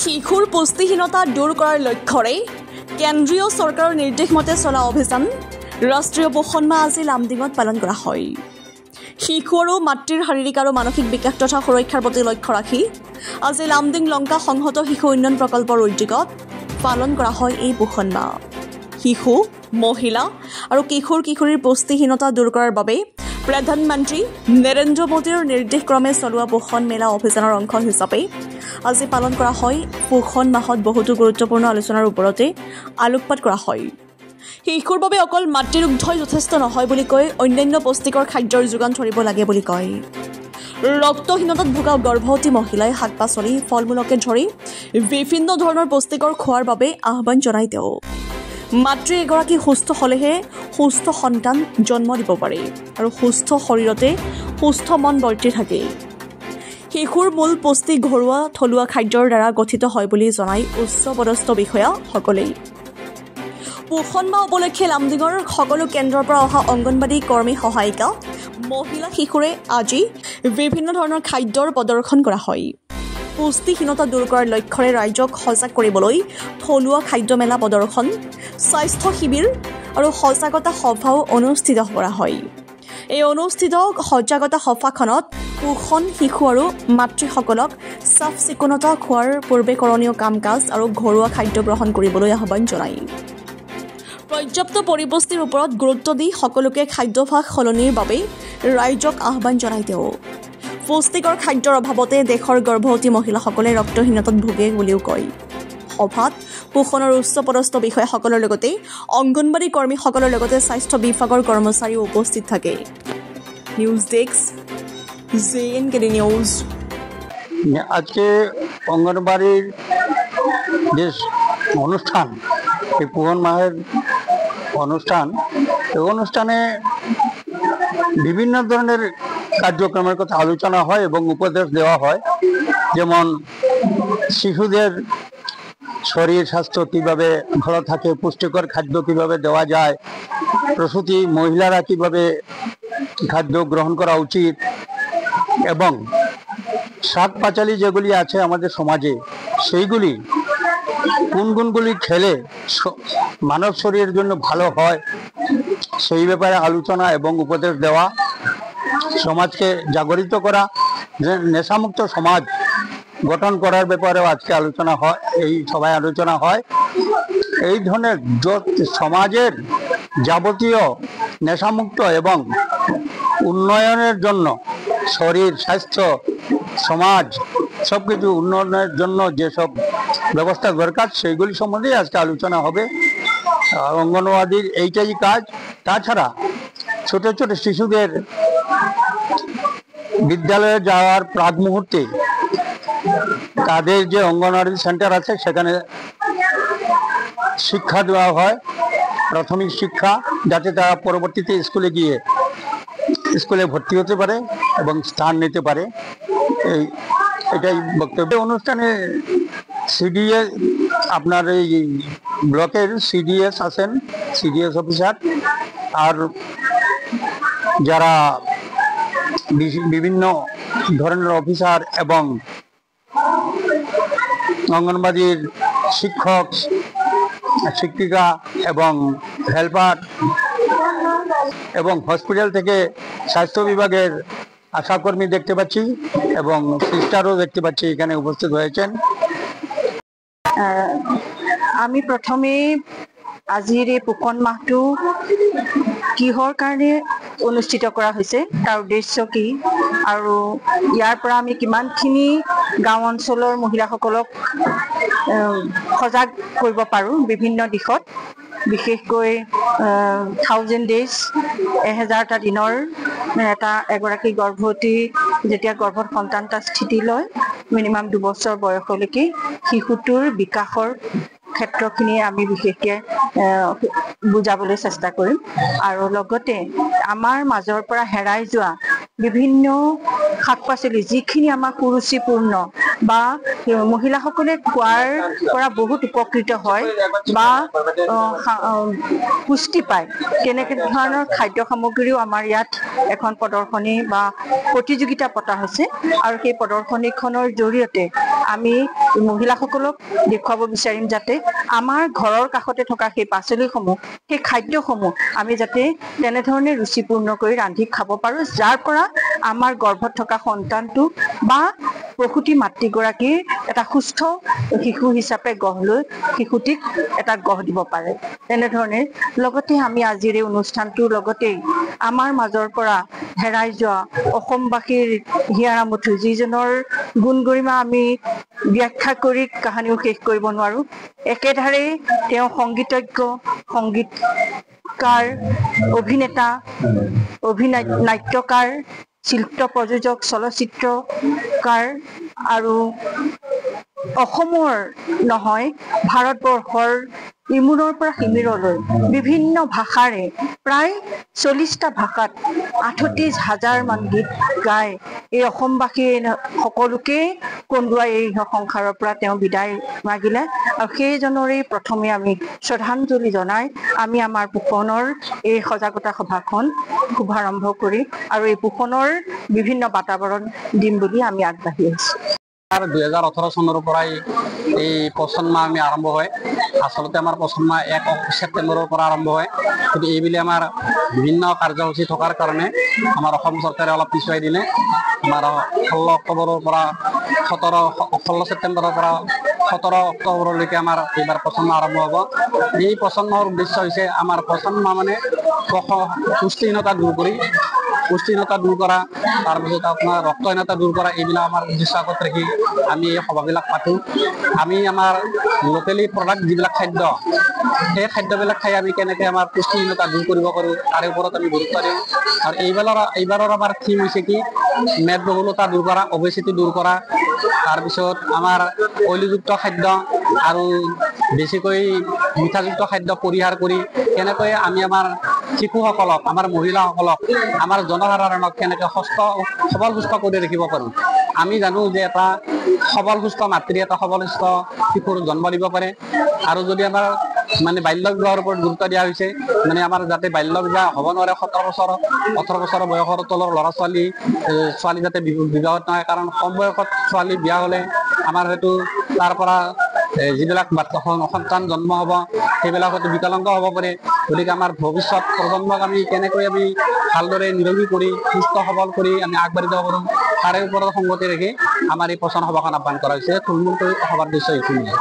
শিশুৰ পুষ্টিহীনতা দূৰ কৰাৰ লক্ষ্যৰে কেন্দ্ৰীয় চৰকাৰৰ নিৰ্দেশ মতে চলা অভিযান ৰাষ্ট্ৰীয় পোষণ মাহ আজি লামডিঙত পালন কৰা হয়। শিশু আৰু মাতৃৰ শাৰীৰিক আৰু মানসিক বিকাশ তথা সুৰক্ষাৰ প্ৰতি লক্ষ্য ৰাখি আজি লামডিং লংকা সংহত শিশু উন্নয়ন প্ৰকল্পৰ উদ্যোগত পালন কৰা হয় এই পোষণ মাহ। শিশু, মহিলা আৰু কিশোৰ-কিশোৰীৰ পুষ্টিহীনতা দূৰ কৰাৰ বাবে প্ৰধানমন্ত্ৰী নৰেন্দ্ৰ মোদীৰ নিৰ্দেশক্ৰমে চলোৱা পোষণ মেলা অভিযানৰ অংশ হিচাপে আজি পালন কৰা হয়। পোষণ মাহত বহুতো গুৰুত্বপূৰ্ণ আলোচনাৰ ওপৰতে আলোকপাত কৰা হয়। শিশুৰ বাবে অকল মাতৃদুগ্ধই যথেষ্ট নহয় বুলি কৈ অন্যান্য পুষ্টিকৰ খাদ্যৰ যোগান ধৰিব লাগে বুলি কয়। ৰক্তহীনতাত ভোগা গৰ্ভৱতী মহিলাই শাক-পাচলি, ফল-মূলকে ধৰি বিভিন্ন ধৰণৰ পুষ্টিকৰ খোৱাৰ বাবে আহ্বান জনায় তেওঁ। মাতৃ এগৰাকী সুস্থ হলেহে সুস্থ সন্তান জন্ম দিব পাৰে আৰু সুস্থ শৰীৰতে সুস্থ মন বৰ্তি থাকে। শিশুৰ মূল পুষ্টি ঘৰুৱা থলুৱা খাদ্যৰ দ্বাৰা গঠিত হয় বুলি জনাই উচ্চপদস্থ বিষয়াসকলে। পোষণ মাহ উপলক্ষে লামডিঙৰ সকলো কেন্দ্ৰৰ পৰা অহা অংগনবাড়ী কৰ্মী সহায়িকা, মহিলা শিশুৰে আজি বিভিন্ন ধৰণৰ খাদ্যৰ প্ৰদৰ্শন কৰা হয়। পুষ্টিহীনতা দূৰ কৰাৰ লক্ষ্যৰে ৰাইজক সজাগ কৰিবলৈ থলুৱা খাদ্য মেলা প্ৰদৰ্শন, স্বাস্থ্য শিবিৰ আৰু সজাগতা সভাও অনুষ্ঠিত কৰা হয়। এই অনুষ্ঠিত সজাগতা সভাখনত পোষণ শিশু আৰু মাতৃসকলক চাফ চিকুণতা, খোৱাৰ পূৰ্বে কৰণীয় কাম কাজ আৰু ঘৰুৱা খাদ্য গ্ৰহণ কৰিবলৈ আহ্বান জনায়। পৰ্যাপ্ত পৰিপুষ্টিৰ ওপৰত গুৰুত্ব দি সকলোকে খাদ্যাভ্যাস সলনিৰ বাবে ৰাইজক আহ্বান জনায় তেওঁ। পুষ্টিকৰ খাদ্যৰ অভাৱতে দেশৰ গৰ্ভৱতী মহিলাসকলে ৰক্তহীনতাত ভোগে বুলিও কয়। সভাত পোষণৰ উচ্চপদস্থ বিষয়াসকলৰ লগতে অংগনবাড়ী কৰ্মীসকলৰ লগতে স্বাস্থ্য বিভাগৰ কৰ্মচাৰীও উপস্থিত থাকে। News desk, JNKD news. আজকে অঙ্গনবাড়ির যে অনুষ্ঠান, এই পোষণ মাহের অনুষ্ঠান, এই অনুষ্ঠানে বিভিন্ন ধরনের কার্যক্রমের কথা আলোচনা হয় এবং উপদেশ দেওয়া হয়। যেমন শিশুদের শরীর স্বাস্থ্য কিভাবে ভালো থাকে, পুষ্টিকর খাদ্য কিভাবে দেওয়া যায়, প্রসূতি মহিলারা কিভাবে খাদ্য গ্রহণ করা উচিত এবং শাক পাচালি যেগুলি আছে আমাদের সমাজে সেইগুলি কোন কোনগুলি খেলে মানব শরীরের জন্য ভালো হয় সেই ব্যাপারে আলোচনা এবং উপদেশ দেওয়া, সমাজকে জাগরিত করা, নেশামুক্ত সমাজ গঠন করার ব্যাপারেও আজকে আলোচনা হয়, এই সভায় আলোচনা হয়। এই ধরনের সমাজের যাবতীয় নেশামুক্ত এবং উন্নয়নের জন্য, শরীর স্বাস্থ্য সমাজ সবকিছু উন্নয়নের জন্য যেসব ব্যবস্থা দরকার সেইগুলি সম্বন্ধে আজকে আলোচনা হবে। অঙ্গনওয়াড়ির এইটাই কাজ। তাছাড়া ছোট ছোট শিশুদের বিদ্যালয়ে যাওয়ার প্রাক মুহূর্তে তাদের যে অঙ্গনওয়াড়ি সেন্টার আছে সেখানে শিক্ষা দেওয়া হয়, প্রাথমিক শিক্ষা, যাতে তারা পরবর্তীতে স্কুলে ভর্তি হতে পারে এবং স্থান নিতে পারে। এটাই বক্তব্য। অনুষ্ঠানে সিডিএস, আপনার এই ব্লকের সিডিএস আছেন, সিডিএস অফিসার, আর যারা বিভিন্ন ধরনের অফিসার এবং অঙ্গনবাড়ির শিক্ষক, শিক্ষিকা এবং হেল্পার এবং হসপিটাল থেকে স্বাস্থ্য বিভাগের আশাকর্মী দেখতে পাচ্ছি এবং সিস্টারও দেখতে পাচ্ছি এখানে উপস্থিত হয়েছেন। আমি প্রথমে আজিৰ এই পোষণ মাহটো কিহৰ কাৰণে অনুষ্ঠিত কৰা হৈছে, তাৰ উদ্দেশ্য কি আৰু ইয়াৰ পৰা আমি কিমানখিনি গাঁও অঞ্চলৰ মহিলাসকলক সজাগ কৰিব পাৰোঁ বিভিন্ন দিশত, বিশেষকৈ 1000 days, 1000টা দিনৰ এগৰাকী গৰ্ভৱতী যেতিয়া গৰ্ভত সন্তান এটা স্থিতি লয়, মিনিমাম 2 বছৰ বয়সলৈকে শিশুটোৰ বিকাশৰ ক্ষেত্ৰখিনি আমি বিশেষকৈ বুজাবলৈ চেষ্টা কৰিম। আৰু লগতে আমাৰ মাজৰ পৰা হেৰাই যোৱা বিভিন্ন শাক পাচলি যিখিনি আমাৰ কুৰুচিপূৰ্ণ বা মহিলাসকলে খোৱাৰ পৰা বহুত উপকৃত হয় বা পুষ্টি পায় তেনেকৈ ধৰণৰ খাদ্য সামগ্ৰীও আমাৰ ইয়াত এখন প্ৰদৰ্শনী বা প্ৰতিযোগিতা পতা হৈছে আৰু সেই প্ৰদৰ্শনীখনৰ জৰিয়তে আমি মহিলাসকলক দেখুৱাব বিচাৰিম যাতে আমাৰ ঘৰৰ কাষতে থকা সেই পাচলিসমূহ সেই খাদ্যসমূহ আমি যাতে তেনেধৰণে ৰুচিপূৰ্ণ কৰি ৰান্ধি খাব পাৰোঁ যাৰ পৰা আমাৰ গৰ্ভত থকা সন্তানটো বা প্ৰসূতি মাতৃগৰাকীৰ এটা সুস্থ শিশু হিচাপে গঢ় লৈ শিশুটিক এটা গঢ় দিব পাৰে তেনেধৰণে লগতে আমি আজিৰ এই অনুষ্ঠানটোৰ লগতেই আমাৰ মাজৰ পৰা হেৰাই যোৱা অসমবাসীৰ হিয়াৰ আমঠু যিজনৰ গুণ গৰিমা আমি ব্যাখ্যা কৰি কাহানিও শেষ কৰিব নোৱাৰো একেধাৰে তেওঁ সংগীতজ্ঞ সংগীতকাৰ অভিনেতা নাট্যকাৰ শিল্প প্ৰযোজক চলচ্চিত্ৰকাৰ আৰু অসমৰ নহয় ভাৰতবৰ্ষৰ ইমূৰৰ পৰা সিমূৰলৈ বিভিন্ন ভাষাৰে প্ৰায় 40টা ভাষাত 38,000 মান গীত গাই এই অসমবাসী সকলোকে কন্দুৱাই এই সংসাৰৰ পৰা তেওঁ বিদায় মাগিলে আৰু সেইজনৰেই প্ৰথমে আমি শ্ৰদ্ধাঞ্জলি জনাই আমি আমাৰ পোষণৰ এই সজাগতা সভাখন শুভাৰম্ভ কৰি আৰু এই পোষণৰ বিভিন্ন বাতাবৰণ দিম বুলি আমি আগবাঢ়ি আছো 2018 চনৰ পৰাই এই পোষণ মাহ আমি আৰম্ভ হয় আচলতে আমাৰ পোষণ মাহ 1 ছেপ্টেম্বৰৰ পৰা আৰম্ভ হয় কিন্তু এইবুলি আমাৰ বিভিন্ন কাৰ্যসূচী থকাৰ কাৰণে আমাৰ অসম চৰকাৰে অলপ পিছুৱাই দিলে আমাৰ 16 অক্টোবৰৰ পৰা 16 ছেপ্টেম্বৰৰ পৰা 17 অক্টোবৰলৈকে আমাৰ এইবাৰ পোষণ মাহ আৰম্ভ হ'ব এই পোষণ মাহৰ উদ্দেশ্য হৈছে আমাৰ পোষণ মাহ মানে পুষ্টিহীনতা দূৰ কৰা তাৰপিছত আপোনাৰ ৰক্তহীনতা দূৰ কৰা এইবিলাক আমাৰ উদ্দেশ্য আগত ৰাখি আমি এই সভাবিলাক পাতোঁ আমি আমাৰ লোকেলি প্ৰডাক্ট যিবিলাক খাদ্য সেই খাদ্যবিলাক খাই আমি কেনেকৈ আমাৰ পুষ্টিহীনতা দূৰ কৰিব পাৰোঁ তাৰে ওপৰত আমি গুৰুত্ব দিওঁ আৰু এইবাৰৰ আমাৰ থিম হৈছে কি মেদবহুলতা দূৰ কৰা অবেচিটি দূৰ কৰা তাৰপিছত আমাৰ অইলযুক্ত খাদ্য আৰু বেছিকৈ মিঠাযুক্ত খাদ্য পৰিহাৰ কৰি কেনেকৈ আমি আমাৰ শিশুসকলক আমাৰ মহিলাসকলক আমাৰ জনসাধাৰণক কেনেকৈ সবল সুস্থ কৰি ৰাখিব পাৰোঁ আমি জানো যে এটা সবল সুস্থ মাতৃ এটা সবল সুস্থ শিশুৰ জন্ম দিব পাৰে আৰু যদি আমাৰ মানে বাল্য বিবাহৰ ওপৰত গুৰুত্ব দিয়া হৈছে মানে আমাৰ যাতে বাল্য বিবাহ হ'ব নোৱাৰে 18 বছৰ বয়সৰ তলৰ ল'ৰা ছোৱালী যাতে বিবাহত নহয় কাৰণ কম বয়সত ছোৱালী বিয়া হ'লে আমাৰ হয়তো তাৰ পৰা যিবিলাক সন্তান জন্ম হ'ব সেইবিলাক হয়তো বিকলাংগ হ'ব পাৰে গতিকে আমাৰ ভৱিষ্যত প্ৰজন্মক আমি কেনেকৈ আমি ভালদৰে নিৰোগী কৰি সুস্থ সবল কৰি আমি আগবাঢ়ি যাব পাৰোঁ তাৰে ওপৰত সংগতি ৰাখি আমাৰ এই পোষণ সভাখন আহ্বান কৰা হৈছে থুলমূলকৈ সভাৰ দৃশ্য এইখিনিয়ে